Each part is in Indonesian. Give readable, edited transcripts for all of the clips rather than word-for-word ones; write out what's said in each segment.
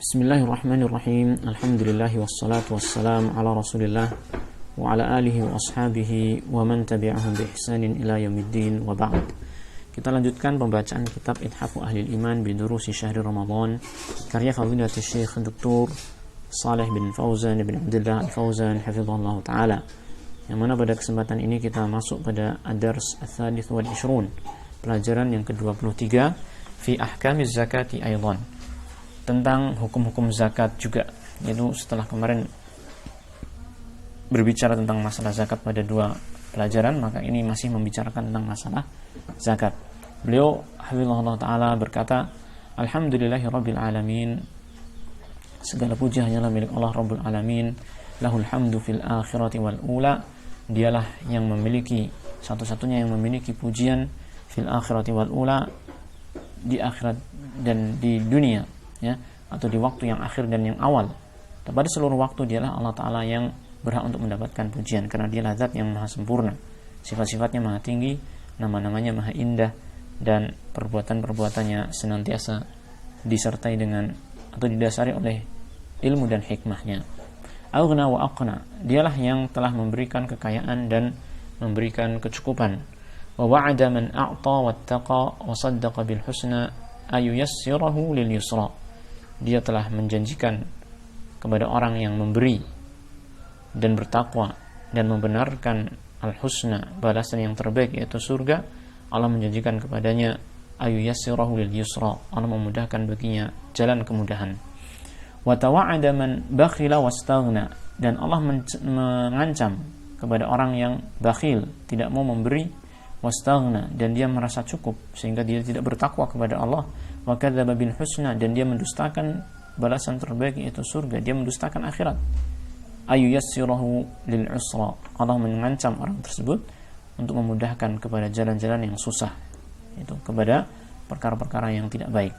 Bismillahirrahmanirrahim. Alhamdulillahi wassalatu wassalam ala rasulillah wa ala alihi wa ashabihi wa man tabi'ahum bi ihsanin ila yaumiddin wa ba'd. Kita lanjutkan pembacaan kitab Ithafu Ahlil Iman bi Durusi Syahri Ramadan karya Fadilatul Syekh Dr. Saleh bin Fauzan bin Abdullah Al-Fauzan hafizahullah ta'ala, yang mana pada kesempatan ini kita masuk pada ad-dars ats-tsalits wal 20, pelajaran yang ke-23 fi ahkamiz zakati aidan, tentang hukum-hukum zakat juga. Yaitu setelah kemarin berbicara tentang masalah zakat pada 2 pelajaran, maka ini masih membicarakan tentang masalah zakat. Beliau hafizahullah ta'ala berkata, Alhamdulillahi rabbil alamin, segala puji hanyalah milik Allah Rabbul Alamin. Lahul hamdu fil akhirati wal ula, dialah yang memiliki, satu-satunya yang memiliki pujian fil akhirati wal ula, di akhirat dan di dunia, ya, atau di waktu yang akhir dan yang awal. Pada seluruh waktu dialah Allah Ta'ala yang berhak untuk mendapatkan pujian, karena dialah zat yang maha sempurna, sifat-sifatnya maha tinggi, nama-namanya maha indah, dan perbuatan-perbuatannya senantiasa disertai dengan atau didasari oleh ilmu dan hikmahnya. Aghna wa aqna, dialah yang telah memberikan kekayaan dan memberikan kecukupan. Wa wa'ada man a'ta wattaqa wa saddaqa bil husna ayuyassirahu lil yusra, dia telah menjanjikan kepada orang yang memberi dan bertakwa dan membenarkan al-husna, balasan yang terbaik yaitu surga. Allah menjanjikan kepadanya ayuyassirahu lil yusra, Allah memudahkan baginya jalan kemudahan. Wa tawa'ada man bakhila wastaghna, dan Allah mengancam kepada orang yang bakhil, tidak mau memberi, wastaghna, dan dia merasa cukup sehingga dia tidak bertakwa kepada Allah. Wa kadzdzaba bil husna, dan dia mendustakan balasan terbaik yaitu surga, dia mendustakan akhirat. Ayuyassirahu lil usra, Allah mengancam orang tersebut untuk memudahkan kepada jalan-jalan yang susah, itu kepada perkara-perkara yang tidak baik.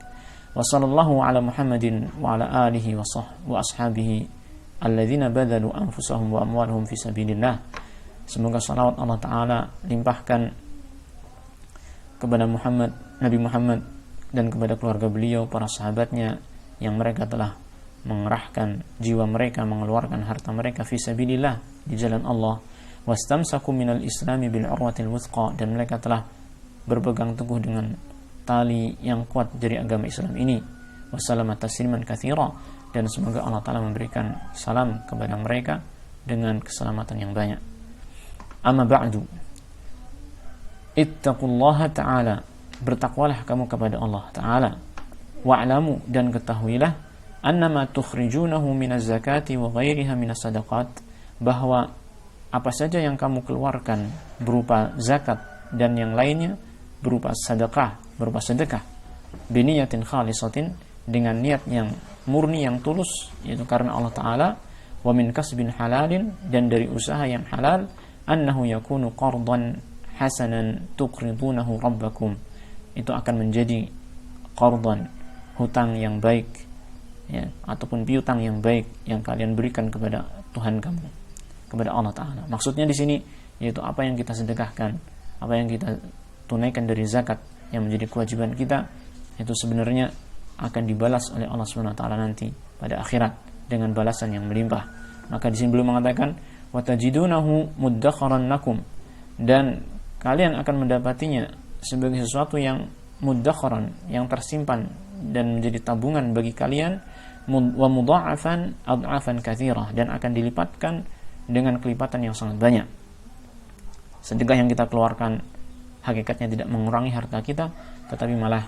Wa sallallahu ala Muhammadin wa ala alihi wa ashabihi alladzina badalu anfusahum wa amwalahum fi sabilillah. Semoga salawat Allah Ta'ala limpahkan kepada Muhammad, Nabi Muhammad, dan kepada keluarga beliau, para sahabatnya, yang mereka telah mengerahkan jiwa mereka, mengeluarkan harta mereka fi sabilillah, di jalan Allah. Wastamsaku minal islami bil urwatil wuthqa, dan mereka telah berpegang teguh dengan tali yang kuat dari agama Islam ini. Wassalamat tasliman katsira, dan semoga Allah Ta'ala memberikan salam kepada mereka dengan keselamatan yang banyak. Amma ba'du, ittaqullaha ta'ala, bertakwalah kamu kepada Allah Ta'ala. Wa'lamu, dan ketahuilah, annama tukhrijunahu minaz zakati wa ghairiha minas sadaqat, bahwa apa saja yang kamu keluarkan berupa zakat dan yang lainnya berupa sedekah, biniyatin khalisatin, dengan niat yang murni, yang tulus, yaitu karena Allah Ta'ala. Wa min kasbin halalin, dan dari usaha yang halal. Annahu yakunu qardan hasanan tuqridunahu rabbakum, itu akan menjadi qardan, hutang yang baik, ya, ataupun piutang yang baik yang kalian berikan kepada Tuhan kamu, kepada Allah Ta'ala. Maksudnya di sini yaitu apa yang kita sedekahkan, apa yang kita tunaikan dari zakat yang menjadi kewajiban kita, itu sebenarnya akan dibalas oleh Allah Subhanahu wa taala nanti pada akhirat dengan balasan yang melimpah. Maka di sini beliau mengatakan watajidunahu muddakharan lakum, dan kalian akan mendapatinya sebagai sesuatu yang muddakharan, yang tersimpan dan menjadi tabungan bagi kalian. Wa mudha'afan ad'afan katsirah, dan akan dilipatkan dengan kelipatan yang sangat banyak. Sedekah yang kita keluarkan hakikatnya tidak mengurangi harta kita, tetapi malah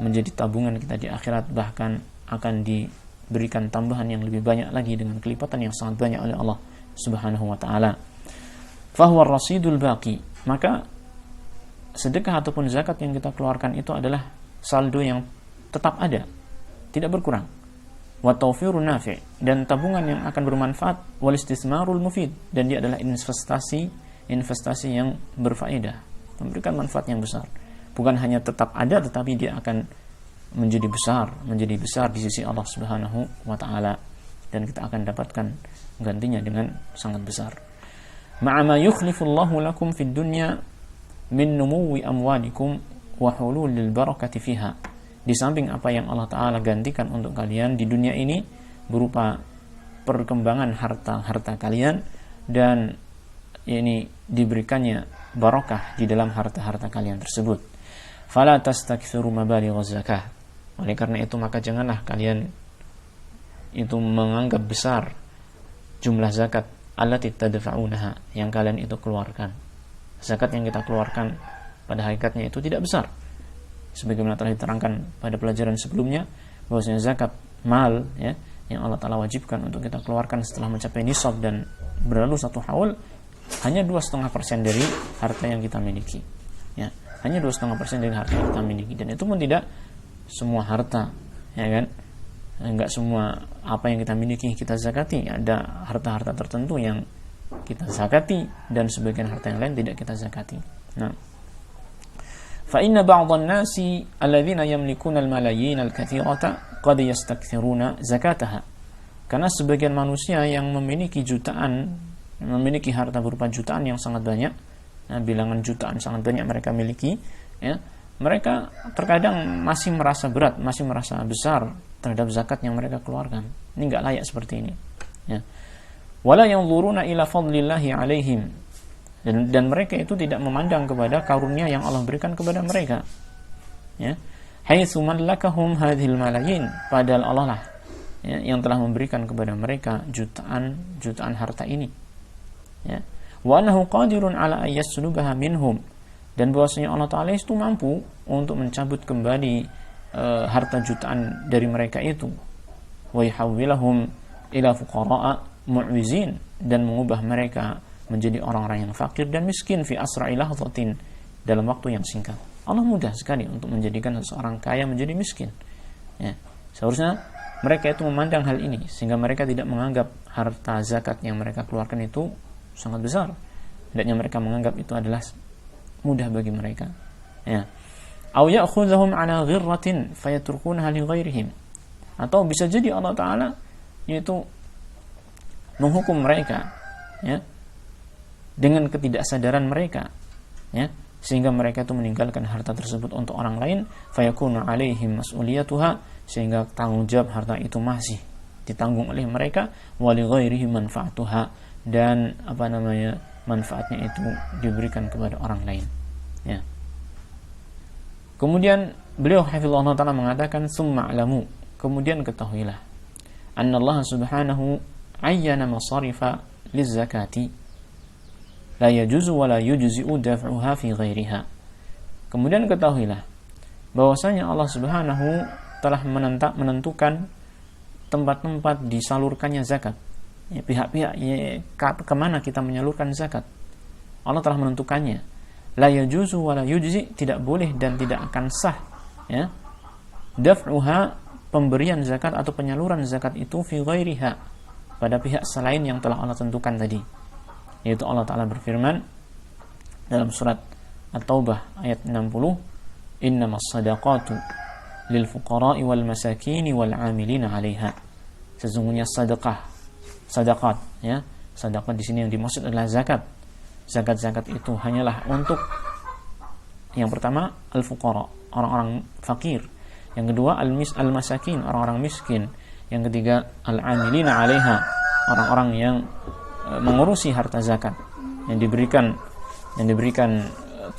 menjadi tabungan kita di akhirat, bahkan akan diberikan tambahan yang lebih banyak lagi dengan kelipatan yang sangat banyak oleh Allah Subhanahu wa ta'ala. Fahuwa rasidul baqi, maka sedekah ataupun zakat yang kita keluarkan itu adalah saldo yang tetap ada, tidak berkurang. Wa tawfirun nafi', dan tabungan yang akan bermanfaat. Wal istismarul mufid, dan dia adalah investasi yang berfaedah, memberikan manfaat yang besar. Bukan hanya tetap ada, tetapi dia akan menjadi besar di sisi Allah Subhanahu wa ta'ala, dan kita akan dapatkan gantinya dengan sangat besar. Ma'ama yukhlifullahu lakum fid dunya min numuwi amwalikum wa hululil barakati fiha, di samping apa yang Allah Ta'ala gantikan untuk kalian di dunia ini berupa perkembangan harta kalian, dan ini diberikannya barokah di dalam harta kalian tersebut. Fala tastakthiru mabaligha zakah. Oleh karena itu maka janganlah kalian itu menganggap besar jumlah zakat allati tadfa'unaha, yang kalian itu keluarkan. Zakat yang kita keluarkan pada hakikatnya itu tidak besar. Sebagaimana telah diterangkan pada pelajaran sebelumnya, bahwasanya zakat mal ya yang Allah Ta'ala wajibkan untuk kita keluarkan setelah mencapai nisab dan berlalu 1 haul, hanya 2,5% dari harta yang kita miliki ya, hanya 2,5% dari harta yang kita miliki. Dan itu pun tidak semua harta, ya kan, enggak semua apa yang kita miliki kita zakati. Ada harta-harta tertentu yang kita zakati dan sebagian harta yang lain tidak kita zakati. Nah, fa inna ba'dhan nasi alladhina yamlikuna al-malayin al-kathirata qad yastakthiruna zakataha. Karena sebagian manusia yang memiliki memiliki harta berupa jutaan yang sangat banyak, bilangan jutaan sangat banyak mereka miliki, ya, mereka terkadang masih merasa berat, masih merasa besar terhadap zakat yang mereka keluarkan. Ini enggak layak seperti ini, ya. Wala yanzuruna ila fadlillahi alaihim, dan mereka itu tidak memandang kepada karunia yang Allah berikan kepada mereka, ya. Haitsu mallakahum hadhil malayin, padahal Allah lah ya, yang telah memberikan kepada mereka jutaan harta ini, ya. Wa annahu qadirun ala ayyaslubaha minhum, dan bahwasanya Allah Ta'ala itu mampu untuk mencabut kembali harta jutaan dari mereka itu. Wa yahawwilahum ila fuqara'a mu'wizin, dan mengubah mereka menjadi orang-orang yang fakir dan miskin fi asra'i lahzatin, dalam waktu yang singkat. Allah mudah sekali untuk menjadikan seseorang kaya menjadi miskin, ya. Seharusnya mereka itu memandang hal ini sehingga mereka tidak menganggap harta zakat yang mereka keluarkan itu sangat besar. Hendaknya mereka menganggap itu adalah mudah bagi mereka, ya. Au ya'khudhuhum 'ala ghirratin fayatrukunaha li ghairihim, atau bisa jadi Allah Ta'ala yaitu menghukum mereka, ya, dengan ketidaksadaran mereka, ya, sehingga mereka itu meninggalkan harta tersebut untuk orang lain, fayakunu 'alaihim mas'uliyatuha, sehingga tanggung jawab harta itu masih ditanggung oleh mereka, wa li ghairihim manfaatuha, dan manfaatnya itu diberikan kepada orang lain, ya. Kemudian beliau hafizahullah ta'ala mengatakan, summa alamu, kemudian ketahuilah, anna Allah subhanahu ayyana masarifa lizzakati la yajuzu wa la yujzi'u daf'uha fi ghairiha. Kemudian ketahuilah bahwasanya Allah subhanahu telah menentukan tempat-tempat disalurkannya zakat, ya, pihak-pihak ya, kemana kita menyalurkan zakat. Allah telah menentukannya. La yajuzu wa la yujzi, tidak boleh dan tidak akan sah, ya, daf'uha, pemberian zakat atau penyaluran zakat itu fi ghairiha, pada pihak selain yang telah Allah tentukan tadi. Yaitu Allah Ta'ala berfirman dalam surat At-Taubah ayat 60, innamas sadaqatu lil fuqara'i wal masakini wal 'amilina 'alaiha. Sesungguhnya sadaqat, ya, sadaqat di sini yang dimaksud adalah zakat. Zakat itu hanyalah untuk yang pertama al-fuqara, orang-orang fakir. Yang kedua al-masakin, orang-orang miskin. Yang ketiga al-'amilina 'alaiha, orang-orang yang mengurusi harta zakat, yang diberikan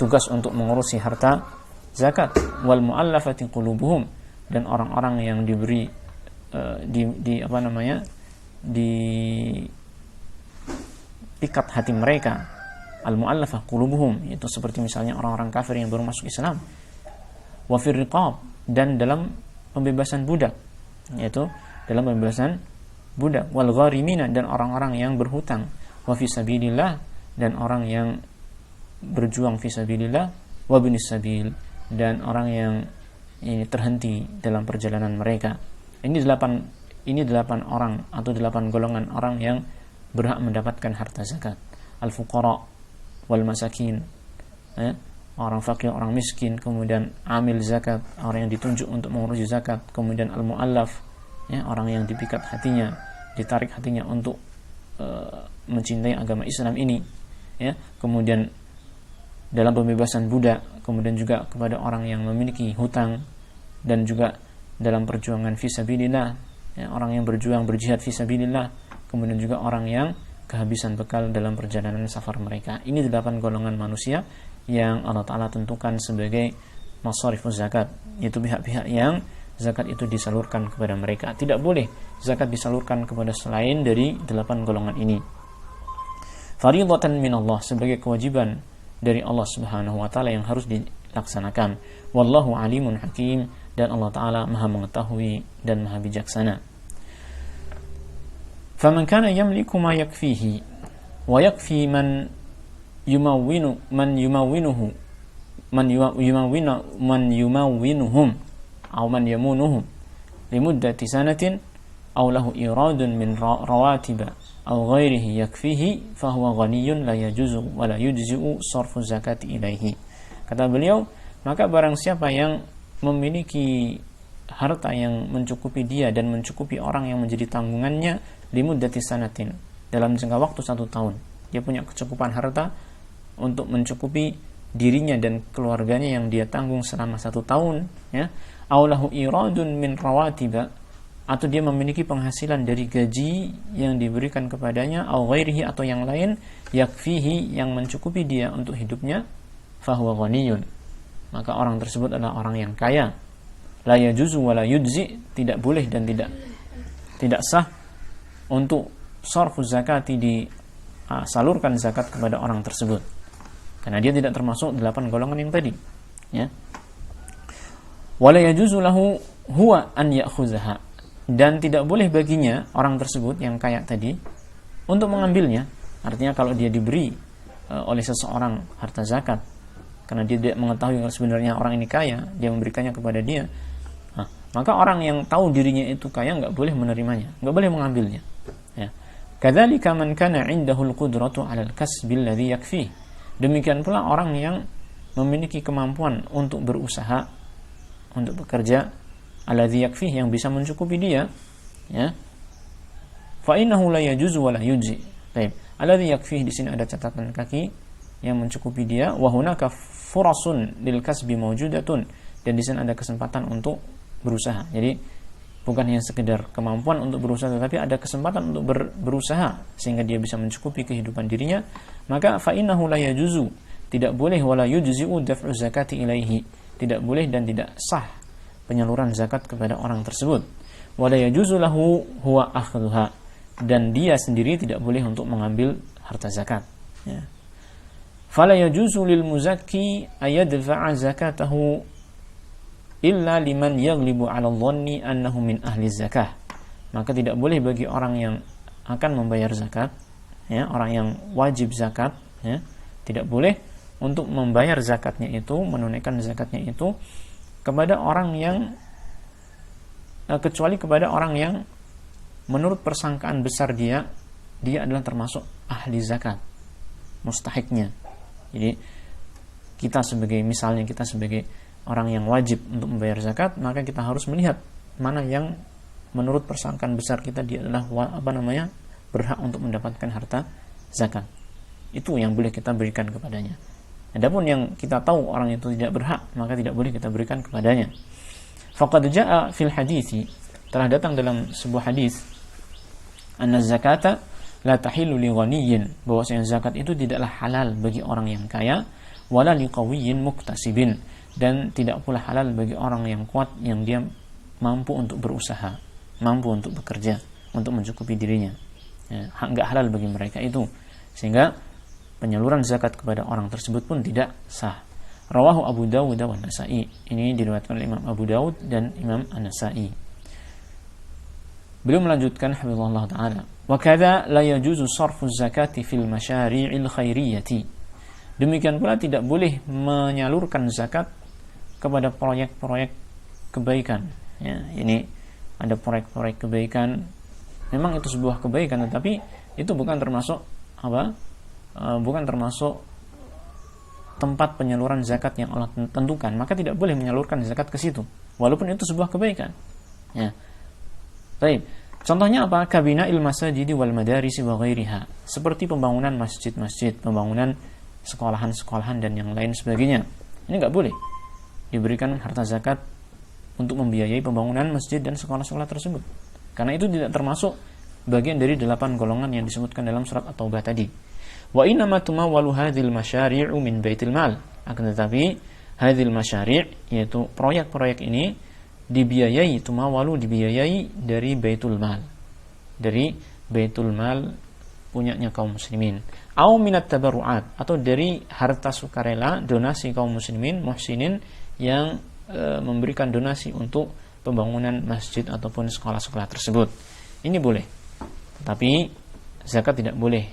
tugas untuk mengurusi harta zakat. Wal mu'allafati qulubuhum, dan orang-orang yang diberi dipikat hati mereka. Al mu'allafah qulubuhum, itu seperti misalnya orang-orang kafir yang baru masuk Islam. Wa fir riqab, dan dalam pembebasan budak, yaitu dalam pembebasan budak. Wal gharimina, dan orang-orang yang berhutang. Wa fi sabilillah, dan orang yang berjuang fi sabilillah. Wa binis sabil, dan orang yang ini terhenti dalam perjalanan mereka. Ini 8 orang atau 8 golongan orang yang berhak mendapatkan harta zakat. Al-fuqara wal masakin, orang fakir, orang miskin. Kemudian amil zakat, orang yang ditunjuk untuk mengurusi zakat. Kemudian al-mu'allaf, ya, orang yang dipikat hatinya, ditarik hatinya untuk mencintai agama Islam ini, ya. Kemudian dalam pembebasan budak, kemudian juga kepada orang yang memiliki hutang, dan juga dalam perjuangan fisabilillah, ya, orang yang berjihad fisabilillah, kemudian juga orang yang kehabisan bekal dalam perjalanan safar mereka. Ini 8 golongan manusia yang Allah Ta'ala tentukan sebagai masarifuz zakat, yaitu pihak-pihak yang zakat itu disalurkan kepada mereka. Tidak boleh zakat disalurkan kepada selain dari 8 golongan ini. Fardhatan minallah, sebagai kewajiban dari Allah Subhanahu wa taala yang harus dilaksanakan. Wallahu alimun hakim, dan Allah Ta'ala Maha mengetahui dan Maha bijaksana. Faman kana yamliku ma yakfihi wa yakfi man yumawwinuhum aw man yamunuhum limuddati sanatin aw lahu iradun min rawatiba aw ghairihi yakfihi fahuwa ghaniyun la yajuzu wa la yujzi'u sarfu zakati ilaihi. Kata beliau, maka barang siapa yang memiliki harta yang mencukupi dia dan mencukupi orang yang menjadi tanggungannya limuddati sanatin, dalam jangka waktu 1 tahun, dia punya kecukupan harta untuk mencukupi dirinya dan keluarganya yang dia tanggung selama 1 tahun, ya, aw lahu iradun min rawatiba, atau dia memiliki penghasilan dari gaji yang diberikan kepadanya, aw ghairihi, atau yang lain, yakfihi, yang mencukupi dia untuk hidupnya, fahuwa ghaniyun, maka orang tersebut adalah orang yang kaya. La yajuzu wa la yujzi, tidak boleh dan tidak sah untuk sarfu zakati, disalurkan zakat kepada orang tersebut, karena dia tidak termasuk 8 golongan yang tadi, ya. Wala yajuzu lahu huwa an ya'khuzaha, dan tidak boleh baginya orang tersebut yang kaya tadi untuk mengambilnya. Artinya kalau dia diberi oleh seseorang harta zakat, karena dia tidak mengetahui kalau sebenarnya orang ini kaya, dia memberikannya kepada dia, maka orang yang tahu dirinya itu kaya nggak boleh menerimanya, nggak boleh mengambilnya, ya. Kadzalika man kana 'indahul qudratu 'alal kasbil ladzi yakfi, demikian pula orang yang memiliki kemampuan untuk berusaha, untuk bekerja, alladzi yakfi, yang bisa mencukupi dia, ya. Fa innahu la yajuzu wa la yujzi. Baik, alladzi yakfi di sini ada catatan kaki, yang mencukupi dia, wa hunaka furasun lil kasbi mawjudatun, dan di sana ada kesempatan untuk berusaha. Jadi bukan hanya sekedar kemampuan untuk berusaha, tetapi ada kesempatan untuk berusaha sehingga dia bisa mencukupi kehidupan dirinya. Maka fa innahu la yajuzu, tidak boleh, wala yujzi'u daf'u zakati ilaihi, tidak boleh dan tidak sah penyaluran zakat kepada orang tersebut. Wala yajuzu lahu huwa akhdhuha, dan dia sendiri tidak boleh untuk mengambil harta zakat, ya. Fala yajuzu lil muzakki ayadfa'a zakatahu illa liman yaghlibu 'ala dhanni annahu min ahli zakah. Maka tidak boleh bagi orang yang akan membayar zakat, ya, orang yang wajib zakat, ya, tidak boleh untuk membayar zakatnya itu, menunaikan zakatnya itu kepada orang yang kecuali kepada orang yang menurut persangkaan besar dia adalah termasuk ahli zakat, mustahiknya. Jadi kita sebagai orang yang wajib untuk membayar zakat, maka kita harus melihat mana yang menurut persangkaan besar kita dia adalah berhak untuk mendapatkan harta zakat. Itu yang boleh kita berikan kepadanya. Adapun yang kita tahu orang itu tidak berhak, maka tidak boleh kita berikan kepadanya. Faqad jaa fil hadithi, telah datang dalam sebuah hadis, anna zakata la tahillu li ghaniyyin, bahwasanya zakat itu tidaklah halal bagi orang yang kaya, wala li qawiyyin muktasibin, dan tidak pula halal bagi orang yang kuat yang dia mampu untuk berusaha, mampu untuk bekerja, untuk mencukupi dirinya, ya, enggak halal bagi mereka itu, sehingga penyaluran zakat kepada orang tersebut pun tidak sah. Rawahu Abu Dawud wa Nasa'i, ini diriwayatkan oleh Imam Abu Dawud dan Imam An-Nasa'i. Beliau melanjutkan hafizahullah taala, wa kadza la yajuzu sarfu zakati fil masyari'il khairiyyati, demikian pula tidak boleh menyalurkan zakat kepada proyek-proyek kebaikan, ya. Ini ada proyek-proyek kebaikan, memang itu sebuah kebaikan, tetapi itu bukan termasuk bukan termasuk tempat penyaluran zakat yang Allah tentukan, maka tidak boleh menyalurkan zakat ke situ walaupun itu sebuah kebaikan, ya. Baik, contohnya apa? Kabina'il masajidi wal madarisi wa ghairiha, seperti pembangunan masjid-masjid, pembangunan sekolahan-sekolahan dan yang lain sebagainya. Ini enggak boleh diberikan harta zakat untuk membiayai pembangunan masjid dan sekolah-sekolah tersebut. Karena itu tidak termasuk bagian dari 8 golongan yang disebutkan dalam surat At-Taubah tadi. Wa innama tumawwalu hadhil masyari'u min baitil mal. Akan tetapi hadhil masyari', yaitu proyek-proyek ini dibiayai dari baitul mal. Dari baitul mal punyanya kaum muslimin. Au minat tabarru'at, atau dari harta sukarela donasi kaum muslimin muhsinin yang memberikan donasi untuk pembangunan masjid ataupun sekolah-sekolah tersebut. Ini boleh. Tetapi zakat tidak boleh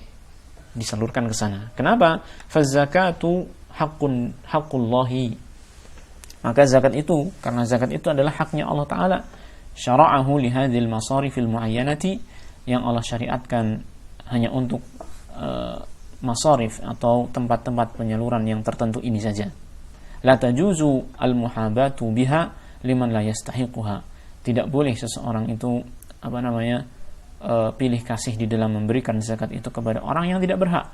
disalurkan ke sana. Kenapa? Faz-zakatu haqqullahi. Maka zakat itu, karena zakat itu adalah haknya Allah Ta'ala. Syara'ahu lihadhil masarifil muayyanati, yang Allah syariatkan hanya untuk masarif atau tempat-tempat penyaluran yang tertentu ini saja. La tajuzu al-muhabatu biha liman la yastahiquha. Tidak boleh seseorang itu pilih kasih di dalam memberikan zakat itu kepada orang yang tidak berhak.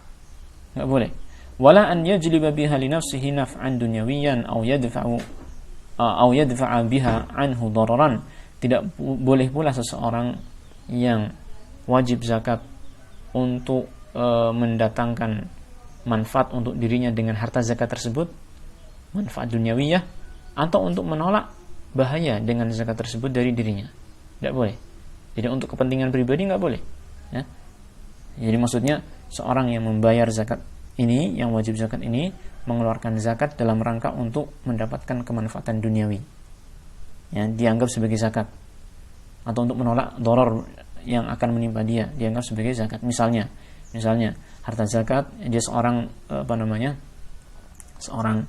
Enggak boleh. Wala an yajliba biha li nafsihi naf'an dunyawiyan aw yadfa'a biha anhu dararan. Tidak boleh pula seseorang yang wajib zakat untuk mendatangkan manfaat untuk dirinya dengan harta zakat tersebut, manfaat duniawiyah, atau untuk menolak bahaya dengan zakat tersebut dari dirinya. Tidak boleh. Jadi untuk kepentingan pribadi nggak boleh. Ya. Jadi maksudnya seorang yang membayar zakat ini, yang wajib zakat ini, mengeluarkan zakat dalam rangka untuk mendapatkan kemanfaatan duniawi, yang dianggap sebagai zakat, atau untuk menolak doror yang akan menimpa dia, dianggap sebagai zakat. Misalnya harta zakat, dia seorang seorang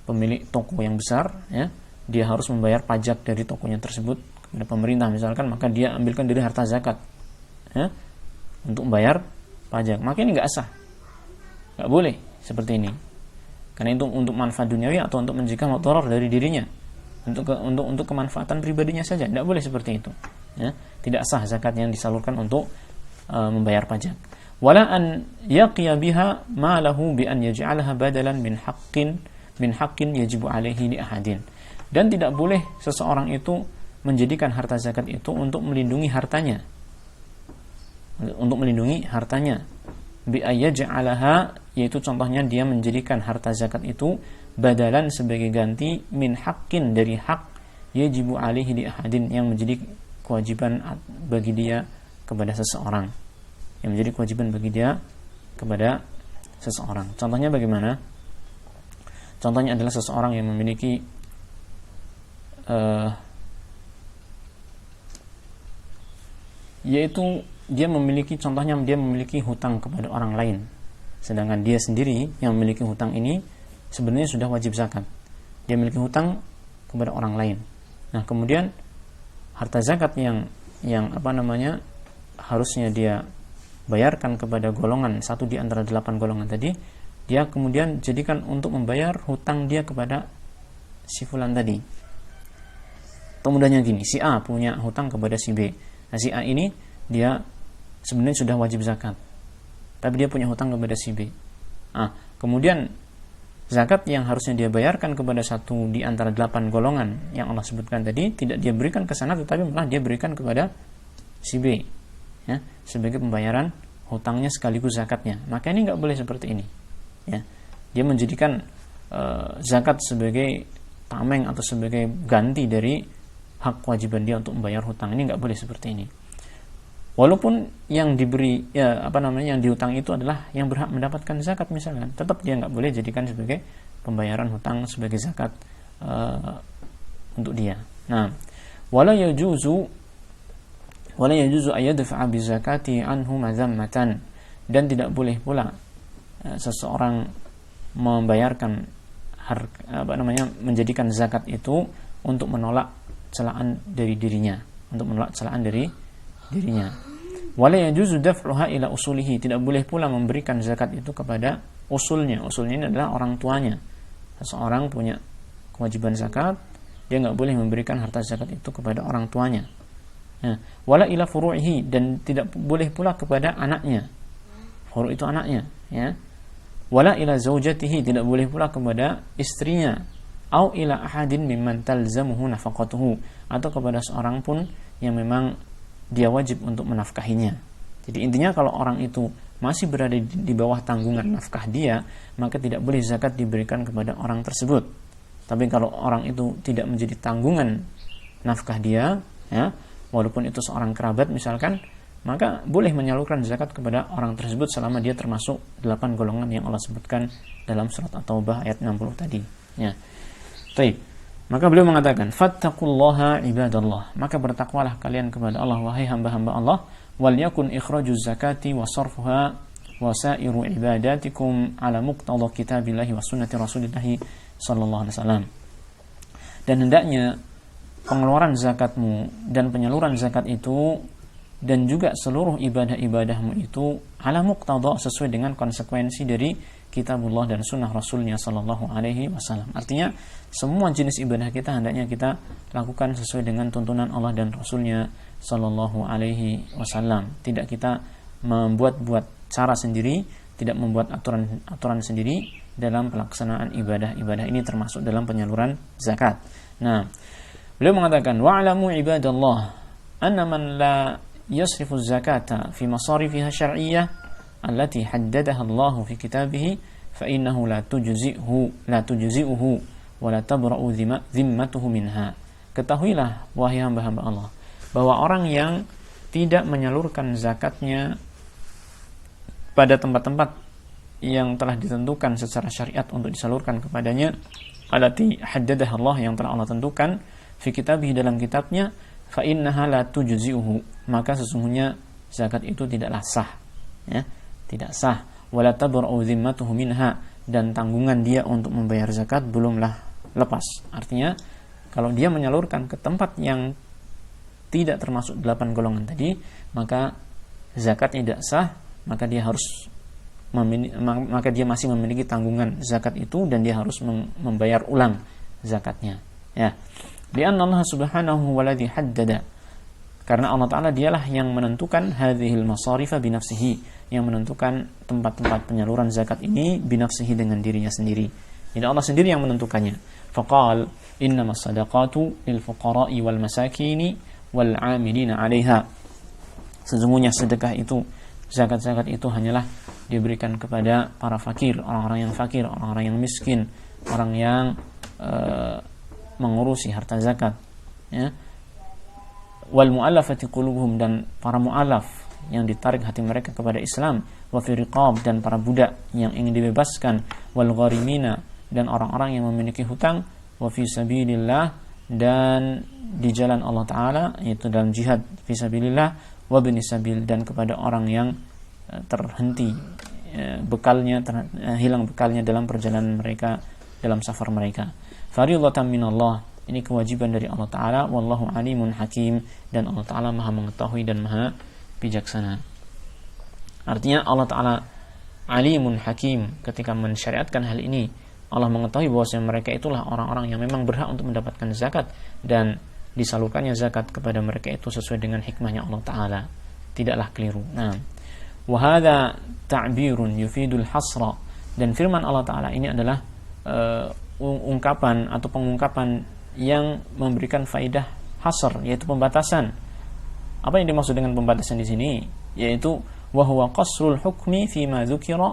pemilik toko yang besar, ya, dia harus membayar pajak dari tokonya tersebut kepada pemerintah misalkan, maka dia ambilkan dari harta zakat, ya, untuk membayar pajak. Maka ini nggak sah, nggak boleh seperti ini, karena itu untuk manfaat duniawi atau untuk mencegah mudarat dari dirinya, untuk kemanfaatan pribadinya saja, tidak boleh seperti itu, ya. Tidak sah zakat yang disalurkan untuk membayar pajak. Wala an yaqiya biha ma lahu bi an yaj'alaha badalan min haqqin yajibu alaihi li ahadin. Dan tidak boleh seseorang itu menjadikan harta zakat itu untuk melindungi hartanya. Bi ayaj'alaha, yaitu contohnya dia menjadikan harta zakat itu badalan sebagai ganti min haqqin, dari hak yajibu alaihi li ahadin, yang menjadi kewajiban bagi dia kepada seseorang. Contohnya bagaimana? Contohnya adalah seseorang yang memiliki yaitu dia memiliki hutang kepada orang lain, sedangkan dia sendiri yang memiliki hutang ini sebenarnya sudah wajib zakat. Dia memiliki hutang kepada orang lain. Nah, kemudian harta zakat yang harusnya dia bayarkan kepada golongan satu di antara 8 golongan tadi, dia kemudian jadikan untuk membayar hutang dia kepada si fulan tadi. Kemudiannya gini, si A punya hutang kepada si B. Nah, si A ini dia sebenarnya sudah wajib zakat, tapi dia punya hutang kepada si B. Kemudian zakat yang harusnya dia bayarkan kepada satu di antara 8 golongan yang Allah sebutkan tadi, tidak dia berikan ke sana, tetapi malah dia berikan kepada si B, ya, sebagai pembayaran hutangnya sekaligus zakatnya. Maka ini nggak boleh seperti ini, ya. Dia menjadikan zakat sebagai tameng atau sebagai ganti dari hak kewajiban dia untuk membayar hutang. Ini nggak boleh seperti ini. Walaupun yang diberi yang dihutang itu adalah yang berhak mendapatkan zakat misalnya, tetap dia nggak boleh jadikan sebagai pembayaran hutang sebagai zakat untuk dia. Nah, wala yajuzu ayyadfa'a bi zakati anhu madhammatan, dan tidak boleh pula seseorang membayarkan menjadikan zakat itu untuk menolak celaan dari dirinya, Wala yajuzu daf'uha ila usulihi, tidak boleh pula memberikan zakat itu kepada usulnya. Usulnya ini adalah orang tuanya. Seseorang punya kewajiban zakat, dia nggak boleh memberikan harta zakat itu kepada orang tuanya. Nah, wala ila furu'ihi, dan tidak boleh pula kepada anaknya. Furu' itu anaknya, ya. Wala ila zaujatihi, tidak boleh pula kepada istrinya. au ila ahadin mimman talzamuhu nafaqatuhu, atau kepada seorang pun yang memang dia wajib untuk menafkahinya. Jadi intinya kalau orang itu masih berada di bawah tanggungan nafkah dia, maka tidak boleh zakat diberikan kepada orang tersebut. Tapi kalau orang itu tidak menjadi tanggungan nafkah dia, ya, walaupun itu seorang kerabat misalkan, maka boleh menyalurkan zakat kepada orang tersebut selama dia termasuk 8 golongan yang Allah sebutkan dalam surat At-Taubah ayat 60 tadi, ya. Baik. Maka beliau mengatakan, fattaqullaha ibadallah, maka bertakwalah kalian kepada Allah wahai hamba-hamba Allah, wal yakun ikhrajuz zakati wa sarfuha wa sairu ibadatikum ala muqtada kitabillahi wa sunnati rasulillahi sallallahu alaihi wasallam. Dan hendaknya pengeluaran zakatmu dan penyaluran zakat itu dan juga seluruh ibadah-ibadahmu itu ala muqtada, sesuai dengan konsekuensi dari kitabullah dan sunnah rasulnya sallallahu alaihi wasallam. Artinya semua jenis ibadah kita hendaknya kita lakukan sesuai dengan tuntunan Allah dan rasulnya sallallahu alaihi wasallam. Tidak kita membuat-buat cara sendiri, tidak membuat aturan sendiri dalam pelaksanaan ibadah-ibadah ini, termasuk dalam penyaluran zakat. Nah, beliau mengatakan wa'lamu ibadallah anna man la yasrifu zakata fi masarifiha syar'iyyah allati haddadaha Allah fi kitabih fa innahu la tujzi'uhu wa la tabra'u dhimmatuhu minha. Ketahuilah wahai hamba-hamba Allah bahwa orang yang tidak menyalurkan zakatnya pada tempat-tempat yang telah ditentukan secara syariat untuk disalurkan kepadanya, allati haddadaha Allah, yang telah Allah tentukan, fi kitabih, dalam kitabnya, fa innaha la tujzi'uhu, maka sesungguhnya zakat itu tidaklah sah, ya, tidak sah, wala tabra'u dhimmatuhu minha, dan tanggungan dia untuk membayar zakat belumlah lepas. Artinya kalau dia menyalurkan ke tempat yang tidak termasuk 8 golongan tadi, maka zakat tidak sah, maka dia masih memiliki tanggungan zakat itu, dan dia harus membayar ulang zakatnya, ya. Lianna Allah subhanahu waladhi haddada, karena Allah Ta'ala dialah yang menentukan hadhil masarifa binafsihi, yang menentukan tempat-tempat penyaluran zakat ini binafsihi, dengan dirinya sendiri. Jadi Allah sendiri yang menentukannya. Faqal innamas sadaqatu lil fuqara'i wal masakini wal 'amilina 'alaiha. Sesungguhnya sedekah itu, zakat-zakat itu hanyalah diberikan kepada para fakir, orang-orang yang fakir, orang-orang yang miskin, orang yang mengurusi harta zakat, ya. Wal mu'allafati qulubuhum, dan para mu'allaf yang ditarik hati mereka kepada Islam, wa fi riqab, dan para budak yang ingin dibebaskan, wal gharimina, dan orang-orang yang memiliki hutang, wa fi sabilillah, dan di jalan Allah Ta'ala, yaitu dalam jihad fi sabilillah, wa bani sabil, dan kepada orang yang terhenti bekalnya, hilang bekalnya dalam perjalanan mereka, dalam safar mereka. Fariidatan minallah, ini kewajiban dari Allah Ta'ala, wallahu alimun hakim, dan Allah Ta'ala maha mengetahui dan maha bijaksana. Artinya Allah Ta'ala alimun hakim, ketika mensyariatkan hal ini, Allah mengetahui bahwasanya mereka itulah orang-orang yang memang berhak untuk mendapatkan zakat, dan disalurkannya zakat kepada mereka itu sesuai dengan hikmahnya Allah Ta'ala, tidaklah keliru. Nah, wahada ta'birun yufidul hasra, dan firman Allah Ta'ala ini adalah ungkapan atau pengungkapan yang memberikan faidah hasr, yaitu pembatasan. Apa yang dimaksud dengan pembatasan di sini? Yaitu wa huwa qasrul hukmi fi ma dzukira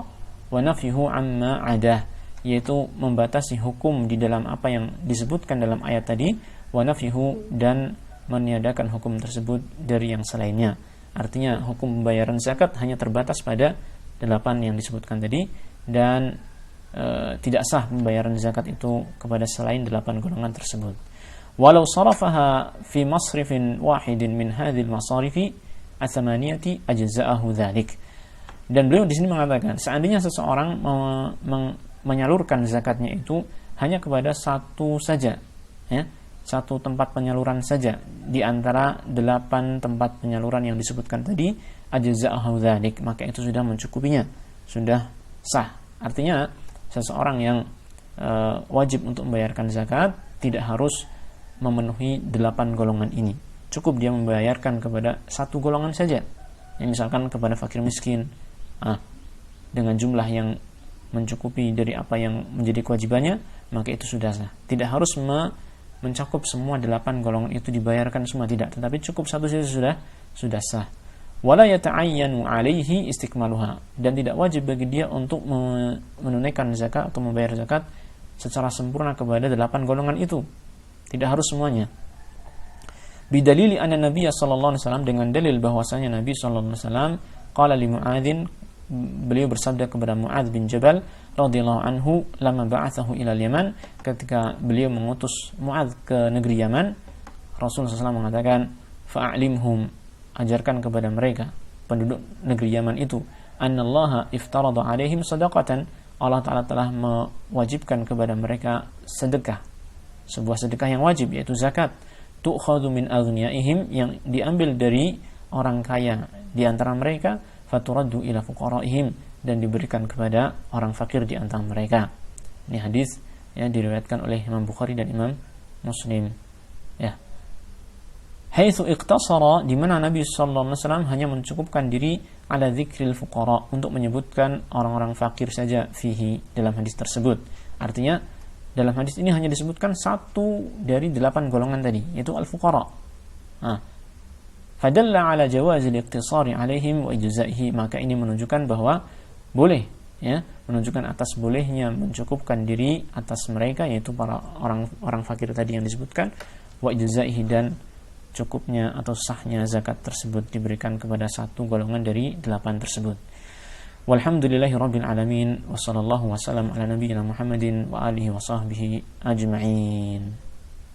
wa nafyuhu amma adah, yaitu membatasi hukum di dalam apa yang disebutkan dalam ayat tadi, wa nafyuhu, dan meniadakan hukum tersebut dari yang selainnya. Artinya hukum pembayaran zakat hanya terbatas pada 8 yang disebutkan tadi, dan tidak sah pembayaran zakat itu kepada selain 8 golongan tersebut. Walau sarafaha fi masrifin wahidin min hadhil masarifi athamaniyati ajza'ahu dzalik. Dan beliau di sini mengatakan, seandainya seseorang menyalurkan zakatnya itu hanya kepada satu saja, ya, satu tempat penyaluran saja di antara 8 tempat penyaluran yang disebutkan tadi, ajza'ahu dzalik, maka itu sudah mencukupinya, sudah sah. Artinya seseorang yang wajib untuk membayarkan zakat tidak harus memenuhi 8 golongan ini. Cukup dia membayarkan kepada satu golongan saja, misalkan kepada fakir miskin, dengan jumlah yang mencukupi dari apa yang menjadi kewajibannya, maka itu sudah sah. Tidak harus mencakup semua 8 golongan itu dibayarkan semua, tidak, tetapi cukup satu saja sudah sah. Wala yata'ayyanu 'alaihi istikmaluha, dan tidak wajib bagi dia untuk menunaikan zakat atau membayar zakat secara sempurna kepada 8 golongan itu. Tidak harus semuanya. Bidalili anna Nabi sallallahu alaihi wasallam, dengan dalil bahwasanya Nabi sallallahu alaihi wasallam qala li Mu'adzin, beliau bersabda kepada Mu'adz bin Jabal radhiyallahu anhu lama ba'athahu ila Yaman, ketika beliau mengutus Mu'adz ke negeri Yaman, Rasulullah SAW mengatakan fa'alimhum, ajarkan kepada mereka penduduk negeri Yaman itu, annallaha iftarada alaihim sadaqatan, Allah Ta'ala telah mewajibkan kepada mereka sedekah, sebuah sedekah yang wajib, yaitu zakat, tu'khadhu min aghniyaihim, yang diambil dari orang kaya di antara mereka, faturaddu ila fuqaraihim, dan diberikan kepada orang fakir di antara mereka. Ini hadis yang diriwayatkan oleh Imam Bukhari dan Imam Muslim. Ya. Haitsu iqtasara, di mana Nabi sallallahu alaihi wasallam hanya mencukupkan diri ala dzikril fuqara, untuk menyebutkan orang-orang fakir saja fihi, dalam hadis tersebut. Artinya dalam hadis ini hanya disebutkan satu dari 8 golongan tadi, yaitu al-fuqara. Fadalla ala jawazil iqtisari alaihim wa ijzaihi, maka ini menunjukkan bahwa boleh, ya, menunjukkan atas bolehnya mencukupkan diri atas mereka, yaitu para orang fakir tadi yang disebutkan, wa ijzaihi, dan cukupnya atau sahnya zakat tersebut diberikan kepada satu golongan dari 8 tersebut. Walhamdulillahi rabbil alamin, wa sallallahu wa sallam ala nabiyyina Muhammadin wa alihi wa sahbihi ajma'in.